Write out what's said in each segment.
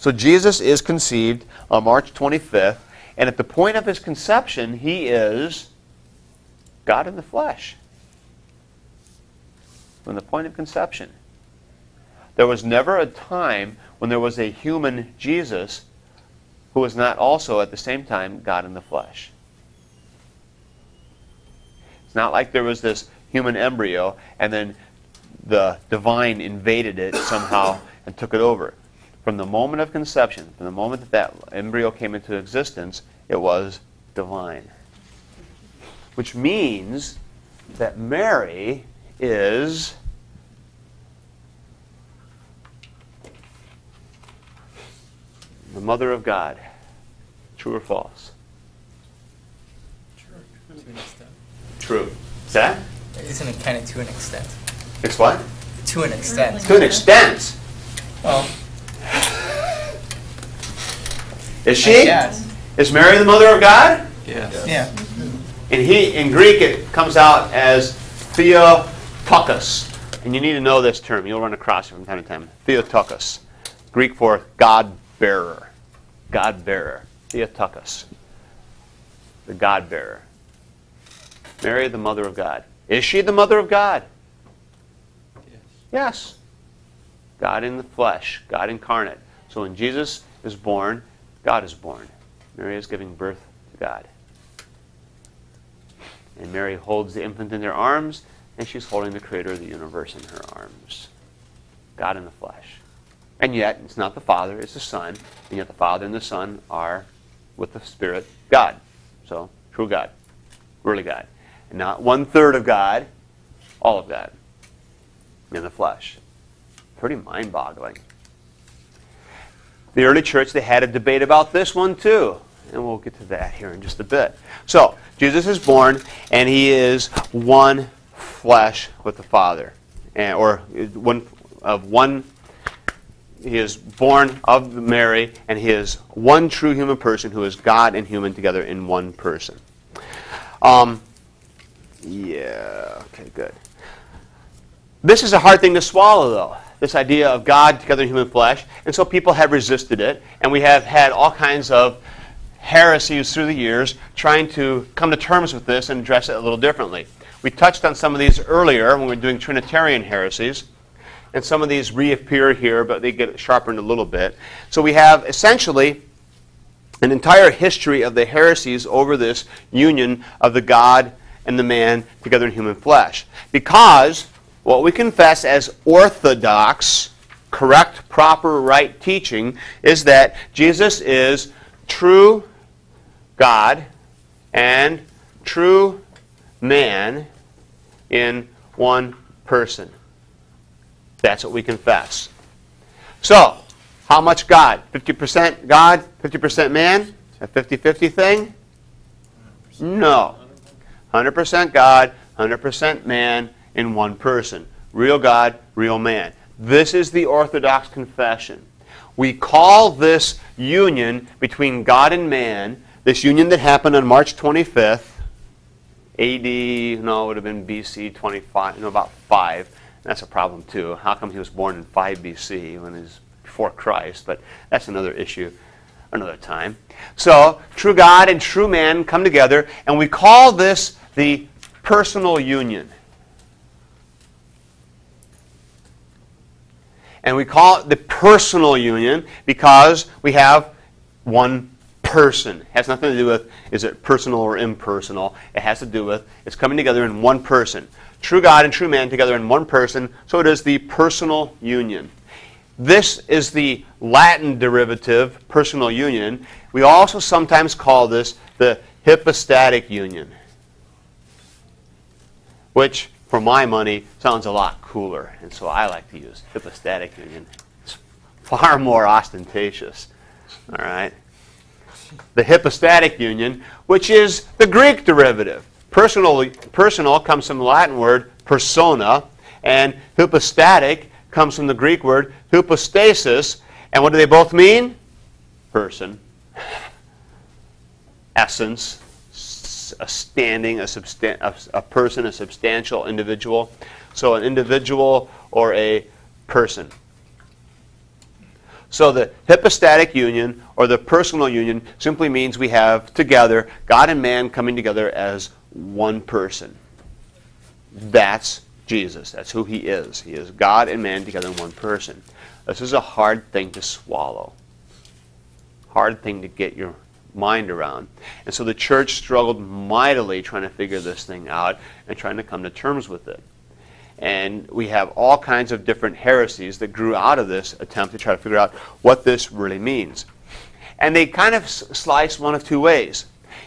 So Jesus is conceived on March 25th, and at the point of his conception, he is God in the flesh. From the point of conception. There was never a time when there was a human Jesus who was not also at the same time God in the flesh. It's not like there was this human embryo and then the divine invaded it somehow and took it over. From the moment of conception, from the moment that that embryo came into existence, it was divine. Which means that Mary is the mother of God. True or false? True. To an extent. True. Is that? Isn't it kind of to an extent? It's what? To an extent. To an extent. Well, is she? Yes. Is Mary the mother of God? Yes. Yeah. In Greek it comes out as Theotokos. And you need to know this term. You'll run across it from time to time. Theotokos. Greek for God-bearer. God-bearer. Theotokos. The God-bearer. Mary, the mother of God. Is she the mother of God? Yes. Yes. God in the flesh. God incarnate. So when Jesus is born, God is born. Mary is giving birth to God. And Mary holds the infant in her arms, and she's holding the creator of the universe in her arms. God in the flesh. And yet, it's not the Father, it's the Son. And yet the Father and the Son are, with the Spirit, God. So, true God. Really God. And not 1/3 of God, all of God. In the flesh. Pretty mind-boggling. The early church, they had a debate about this one too. And we'll get to that here in just a bit. So, Jesus is born, and he is one flesh with the Father. He is born of Mary, and he is one true human person who is God and human together in one person. Okay, good. This is a hard thing to swallow, though, this idea of God together in human flesh. And so people have resisted it, and we have had all kinds of heresies through the years trying to come to terms with this and address it a little differently. We touched on some of these earlier when we were doing Trinitarian heresies. And some of these reappear here, but they get sharpened a little bit. So we have essentially an entire history of the heresies over this union of the God and the man together in human flesh. Because what we confess as orthodox, correct, proper, right teaching is that Jesus is true God and true man in one person. That's what we confess. So, how much God? 50% God, 50% man? A 50-50 thing? No. 100% God, 100% man in one person. Real God, real man. This is the Orthodox confession. We call this union between God and man, this union that happened on March 25th, AD, no, it would have been BC 25, no, about 5. That's a problem too. How come he was born in 5 BC when he's before Christ? But that's another issue, another time. So, true God and true man come together, and we call this the personal union. And we call it the personal union because we have one person. It has nothing to do with, is it personal or impersonal? It has to do with, it's coming together in one person. True God and true man together in one person, so it is the personal union. This is the Latin derivative, personal union. We also sometimes call this the hypostatic union, which, for my money, sounds a lot cooler, and so I like to use hypostatic union. It's far more ostentatious. All right? The hypostatic union, which is the Greek derivative. Personal comes from the Latin word persona, and hypostatic comes from the Greek word hypostasis. And what do they both mean? Person, essence, a standing, a person, a substantial individual. So an individual or a person. So the hypostatic union, or the personal union, simply means we have together God and man coming together as one person. That's Jesus. That's who he is. He is God and man together in one person. This is a hard thing to swallow. Hard thing to get your mind around. And so the church struggled mightily trying to figure this thing out and trying to come to terms with it. And we have all kinds of different heresies that grew out of this attempt to try to figure out what this really means. And they kind of slice one of two ways.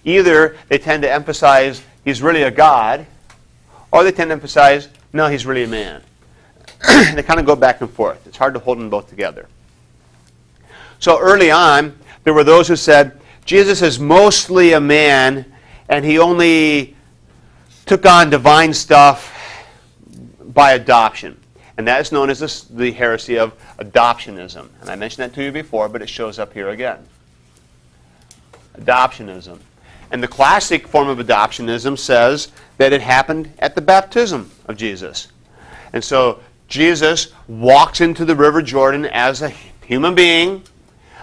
Either they tend to emphasize he's really a God, or they tend to emphasize, no, he's really a man. They kind of go back and forth. It's hard to hold them both together. So early on, there were those who said, Jesus is mostly a man, and he only took on divine stuff by adoption. And that is known as the heresy of adoptionism. And I mentioned that to you before, but it shows up here again. Adoptionism. And the classic form of adoptionism says that it happened at the baptism of Jesus. And so Jesus walks into the River Jordan as a human being,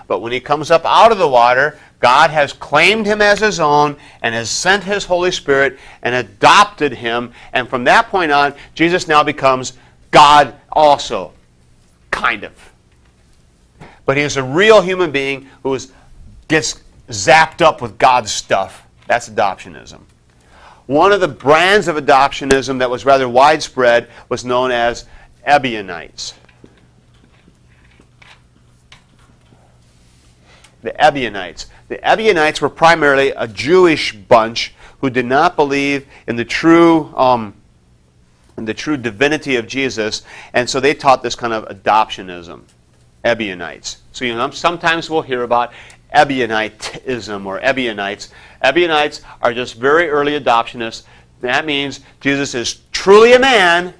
but when he comes up out of the water, God has claimed him as his own and has sent his Holy Spirit and adopted him. And from that point on, Jesus now becomes God also, kind of. But he is a real human being who gets zapped up with God's stuff. That's adoptionism. One of the brands of adoptionism that was rather widespread was known as Ebionites. The Ebionites. The Ebionites were primarily a Jewish bunch who did not believe in the true divinity of Jesus, and so they taught this kind of adoptionism. Ebionites. So sometimes we'll hear about Ebionitism or Ebionites. Ebionites are just very early adoptionists. That means Jesus is truly a man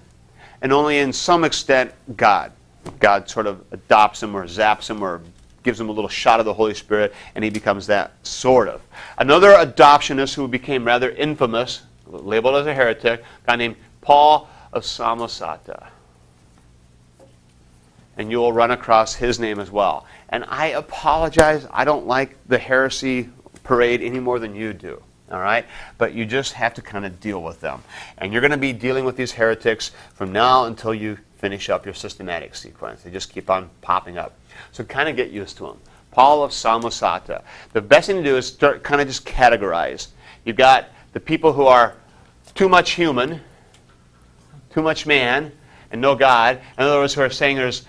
and only in some extent God. God sort of adopts him or zaps him or gives him a little shot of the Holy Spirit, and he becomes that sort of. Another adoptionist who became rather infamous, labeled as a heretic, a guy named Paul of Samosata. And you'll run across his name as well. And I apologize, I don't like the heresy parade any more than you do. All right? But you just have to kind of deal with them. And you're going to be dealing with these heretics from now until you finish up your systematic sequence. They just keep on popping up. So kind of get used to them. Paul of Samosata. The best thing to do is start kind of just categorize. You've got the people who are too much human, too much man, and no God. And others who are saying there's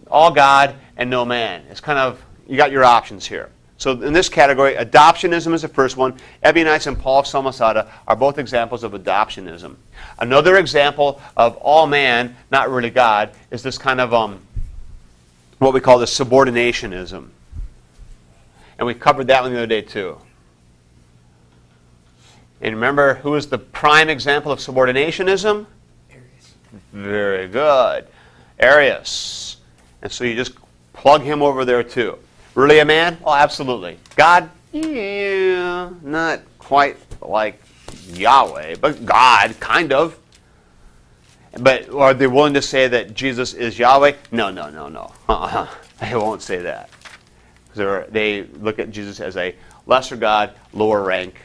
all God and no man. It's kind of, you got your options here. So in this category, adoptionism is the first one. Ebionites and Paul of Samosata are both examples of adoptionism. Another example of all man, not really God, is this kind of what we call the subordinationism. And we covered that one the other day too. And remember, who is the prime example of subordinationism? Arius. Very good. Arius. And so you just plug him over there too. Really a man? Oh, absolutely. God? Yeah, not quite like Yahweh, but God, kind of. But are they willing to say that Jesus is Yahweh? No. They won't say that. They look at Jesus as a lesser God, lower rank,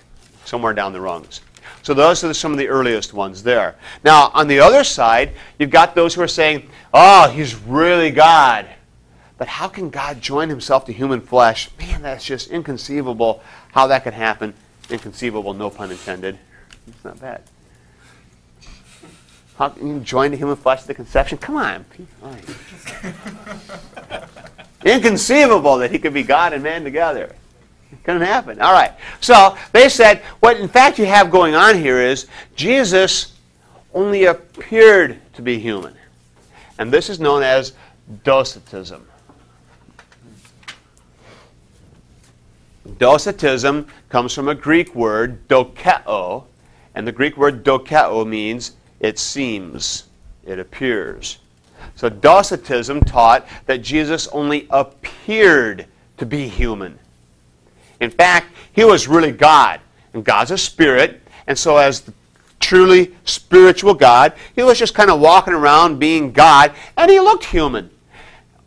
somewhere down the rungs. So those are some of the earliest ones there. Now, on the other side, you've got those who are saying, oh, he's really God. But how can God join himself to human flesh? Man, that's just inconceivable how that could happen. Inconceivable, no pun intended. It's not bad. How can you join the human flesh to the conception? Come on. Inconceivable that he could be God and man together. It couldn't happen. All right. So they said what in fact you have going on here is Jesus only appeared to be human. And this is known as Docetism. Docetism comes from a Greek word, dokeo, and the Greek word dokeo means it seems, it appears. So Docetism taught that Jesus only appeared to be human. In fact, he was really God, and God's a spirit, and so as the truly spiritual God, he was just kind of walking around being God, and he looked human.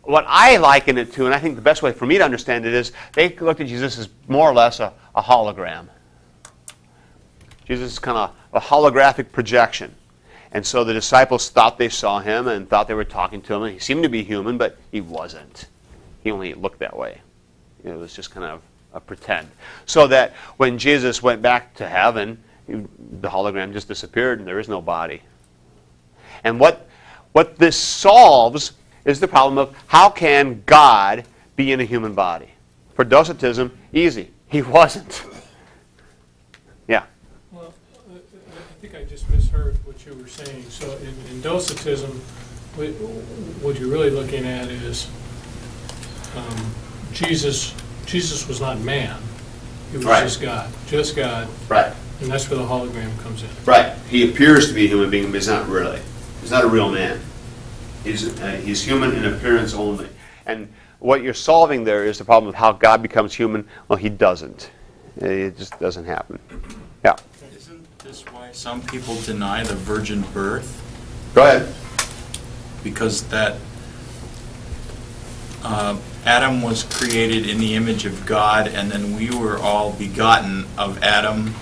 what I liken it to, and I think the best way for me to understand it is, they looked at Jesus as more or less a hologram. Jesus is kind of a holographic projection. And so the disciples thought they saw him and thought they were talking to him. And he seemed to be human, but he wasn't. He only looked that way. It was just kind of a pretend. So that when Jesus went back to heaven, the hologram just disappeared and there is no body. And what this solves is the problem of how can God be in a human body? For Docetism, easy. He wasn't. Yeah. Well, I think I just misheard what you were saying. So in Docetism, what you're really looking at is Jesus was not man. He was Right. just God. Just God. Right. And that's where the hologram comes in. Right. He appears to be a human being, but he's not really. He's not a real man. He's human in appearance only. And what you're solving there is the problem of how God becomes human. Well, he doesn't. It just doesn't happen. Yeah. Isn't this why some people deny the virgin birth? Go ahead. Because that Adam was created in the image of God, and then we were all begotten of Adam,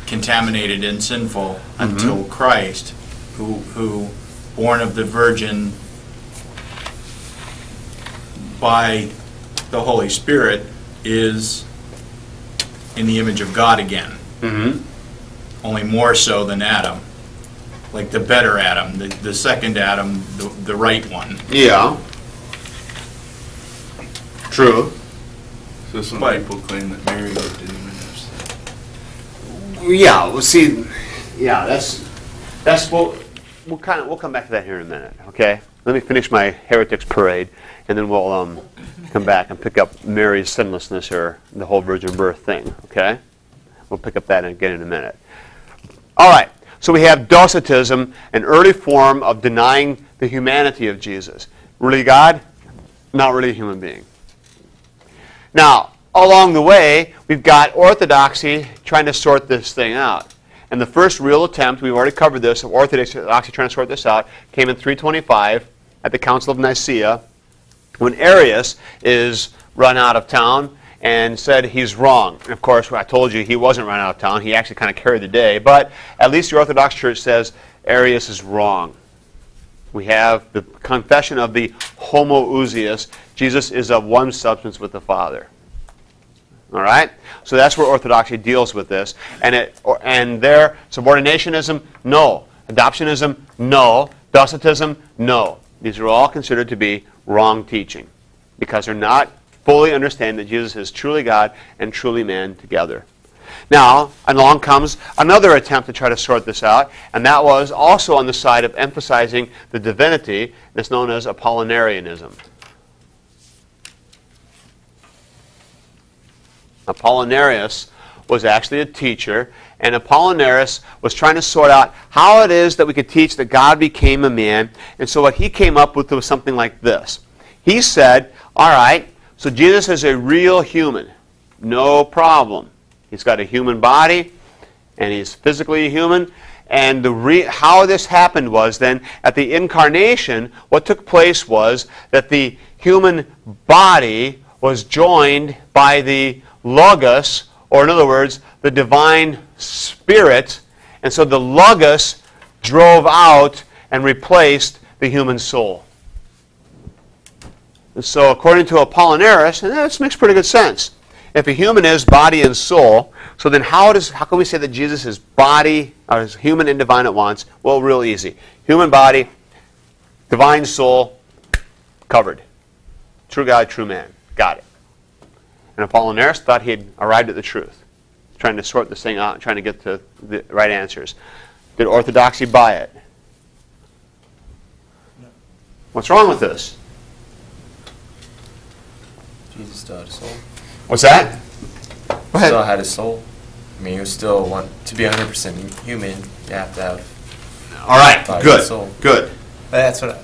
contaminated and sinful, until Christ, who born of the Virgin by the Holy Spirit, is in the image of God again. Only more so than Adam. Like the better Adam, the second Adam, the right one. Yeah. True. So some people claim that Mary didn't even have sex. Yeah. Well, see. Yeah. That's what we'll come back to that here in a minute. Okay. Let me finish my heretics parade, and then we'll come back and pick up Mary's sinlessness or the whole virgin birth thing. Okay. We'll pick up that again in a minute. All right. So we have Docetism, an early form of denying the humanity of Jesus. Really God? Not really a human being. Now, along the way, we've got Orthodoxy trying to sort this thing out. And the first real attempt, we've already covered this, of Orthodoxy trying to sort this out, came in 325 at the Council of Nicaea, when Arius is run out of town and said he's wrong. And of course, I told you he wasn't run out of town. He actually kind of carried the day. But at least the Orthodox Church says Arius is wrong. We have the confession of the homoousios. Jesus is of one substance with the Father. All right? So that's where Orthodoxy deals with this. And their subordinationism, no. Adoptionism, no. Docetism, no. These are all considered to be wrong teaching because they're not fully understanding that Jesus is truly God and truly man together. Now, along comes another attempt to try to sort this out, and that was also on the side of emphasizing the divinity that's known as Apollinarianism. Apollinarius was actually a teacher, and Apollinarius was trying to sort out how it is that we could teach that God became a man, and so what he came up with was something like this. He said, all right, so Jesus is a real human, no problem. He's got a human body, and he's physically a human. And how this happened was then, at the Incarnation, what took place was that the human body was joined by the Logos, or in other words, the divine Spirit. And so the Logos drove out and replaced the human soul. And so according to Apollinarius, and this makes pretty good sense. If a human is body and soul, so then how can we say that Jesus is body, or is human and divine at once? Well, real easy. Human body, divine soul, covered. True God, true man. Got it. And Apollinarius thought he had arrived at the truth. Trying to sort this thing out and trying to get to the right answers. Did Orthodoxy buy it? No. What's wrong with this? Jesus still had a soul. What's that? Go ahead. Still had a soul. I mean, you still want to be 100% human. You have to have. All right. body Good. and soul. Good. But that's what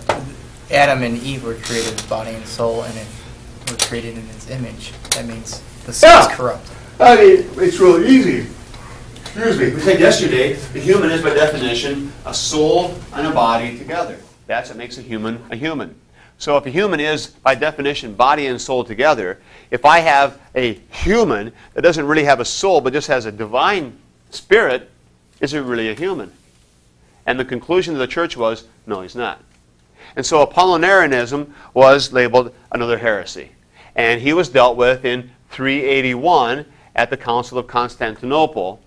Adam and Eve were created with body and soul, and if we're created in His image, that means the soul is corrupt. I mean, it's really easy. Excuse me. We said yesterday, the human is by definition a soul and a body together. That's what makes a human a human. So if a human is, by definition, body and soul together, if I have a human that doesn't really have a soul but just has a divine spirit, is he really a human? And the conclusion of the church was, no, he's not. And so Apollinarianism was labeled another heresy. And he was dealt with in 381 at the Council of Constantinople.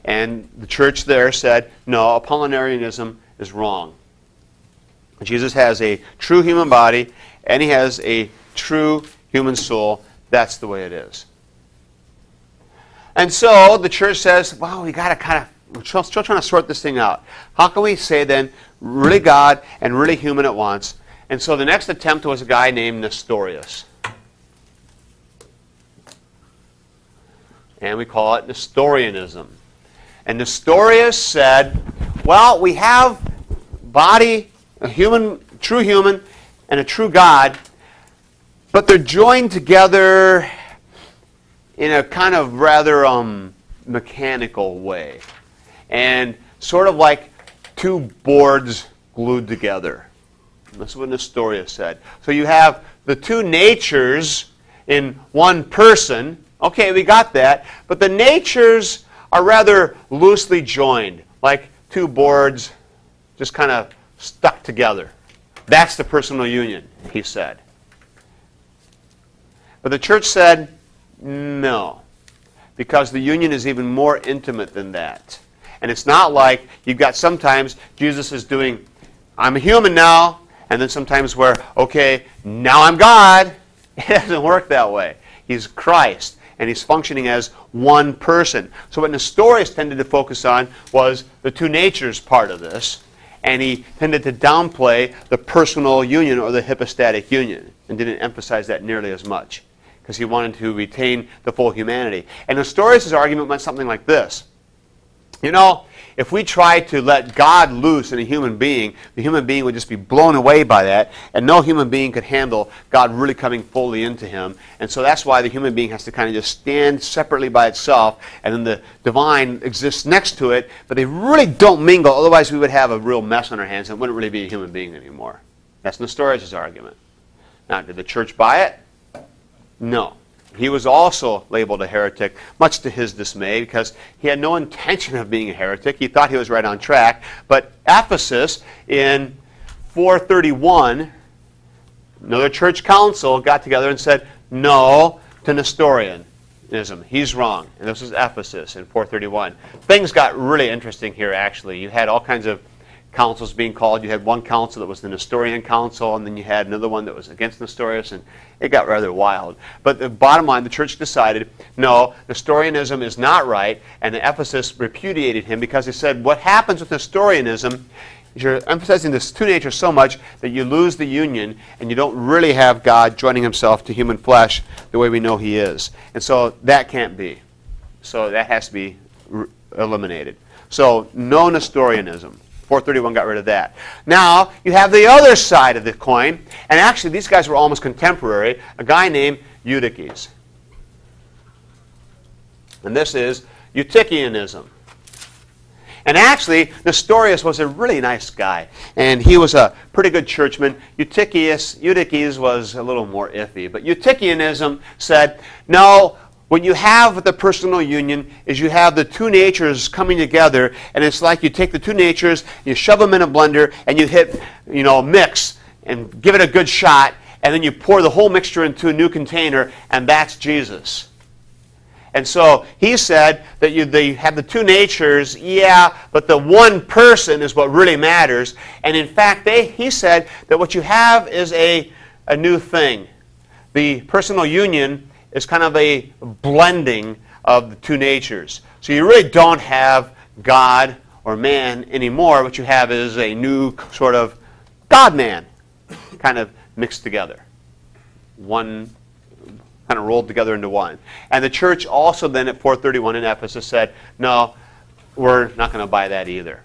And the church there said, no, Apollinarianism is wrong. Jesus has a true human body, and he has a true human soul. That's the way it is. And so the church says, well, we got to we're still trying to sort this thing out. How can we say then, really God and really human at once? And so the next attempt was a guy named Nestorius. And we call it Nestorianism. And Nestorius said, well, we have body, a human, true human, and a true God, but they're joined together in a kind of rather mechanical way. And sort of like two boards glued together. That's what Nestorius said. So you have the two natures in one person. Okay, we got that. But the natures are rather loosely joined, like two boards just kind of stuck together. That's the personal union, he said. But the church said, no, because the union is even more intimate than that. And it's not like you've got sometimes Jesus is doing, I'm a human now, and then sometimes where, okay, now I'm God. It doesn't work that way. He's Christ, and he's functioning as one person. So what Nestorius tended to focus on was the two natures part of this, and he tended to downplay the personal union or the hypostatic union, and didn't emphasize that nearly as much, because he wanted to retain the full humanity. And Nestorius' argument went something like this. You know, if we try to let God loose in a human being, the human being would just be blown away by that, and no human being could handle God really coming fully into him. And so that's why the human being has to kind of just stand separately by itself, and then the divine exists next to it, but they really don't mingle, otherwise we would have a real mess on our hands and it wouldn't really be a human being anymore. That's Nestorius' argument. Now, did the church buy it? No. He was also labeled a heretic, much to his dismay, because he had no intention of being a heretic. He thought he was right on track. But Ephesus, in 431, another church council got together and said, no to Nestorianism. He's wrong. And this is Ephesus in 431. Things got really interesting here, actually. You had all kinds of councils being called. You had one council that was the Nestorian council, and then you had another one that was against Nestorius, and it got rather wild. But the bottom line, the church decided, no, Nestorianism is not right, and Ephesus repudiated him because they said what happens with Nestorianism is you're emphasizing this two natures so much that you lose the union, and you don't really have God joining himself to human flesh the way we know he is. And so that can't be. So that has to be eliminated. So no Nestorianism. 431 got rid of that. Now, you have the other side of the coin, and actually these guys were almost contemporary, a guy named Eutyches. And this is Eutychianism. And actually, Nestorius was a really nice guy, and he was a pretty good churchman. Eutyches was a little more iffy, but Eutychianism said, no, what you have with the personal union is you have the two natures coming together, and it's like you take the two natures, you shove them in a blender, and you hit, mix, and give it a good shot, and then you pour the whole mixture into a new container, and that's Jesus. And so he said that they have the two natures, yeah, but the one person is what really matters. And in fact, he said that what you have is a new thing. The personal union is kind of a blending of the two natures. So you really don't have God or man anymore. What you have is a new sort of God-man kind of mixed together. One kind of rolled together into one. And the church also then at 431 in Ephesus said, no, we're not going to buy that either.